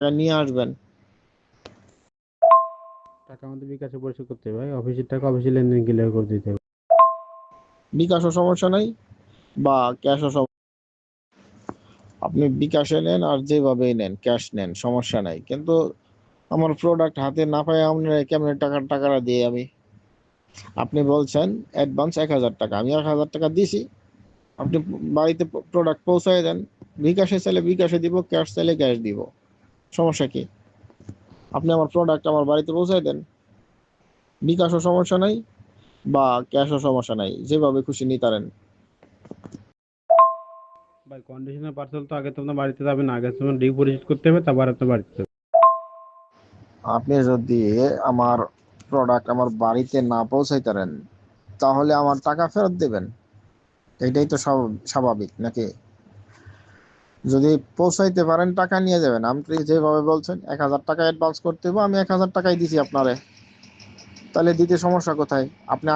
টাকা নিয়ে আসবেন। টাকা আমাদের বিকাশে পরিশোধ করতে হবে ভাই, অফিসের টাকা অফিসে লেনদেন ক্লিয়ার করে দিতে হবে। বিকাশও সমস্যা নাই বা ক্যাশও আপনি বিকাশে নেন আর যেভাবেই নেন, ক্যাশ নেন, সমস্যা নাই, কিন্তু আমার প্রোডাক্ট হাতে না পাই আপনার কেমন টাকাটা দিয়ে আমি। আপনি বলছেন অ্যাডভান্স 1,000 টাকা, আমি 1,000 টাকা দিছি, আপনি বাড়িতে প্রোডাক্ট পৌঁছায় দেন। বিকাশে চাইলে বিকাশে দিব, ক্যাশ চাইলে ক্যাশ দিব, সমস্যা কি? আপনি আমার প্রোডাক্ট আমার বাড়িতে পৌঁছায় দেন, বিকাশও সমস্যা নাই বা ক্যাশও সমস্যা নাই, যেভাবে খুশি নিতারেন। ভাই কন্ডিশনাল পার্সেল তো আগে তো আপনার বাড়িতে যাবে না, আগে তোমার ডিপোজিট করতে হবে, তারপর আপনার বাড়িতে যাবে। আপনি যদি আমার প্রোডাক্ট আমার বাড়িতে না পৌঁছাইতারেন তাহলে আমার টাকা ফেরত দেবেন, এটাই তো সব স্বাভাবিক নাকি? যদি পৌঁছাইতে পারেন টাকা নিয়ে যাবেন। আপনি যেভাবে বলছেন 1,000 টাকা অ্যাডভান্স করতে হবে, আমি 1,000 টাকাই দিছি আপনারে, তাহলে দিতে সমস্যা কোথায়? আপনি আগে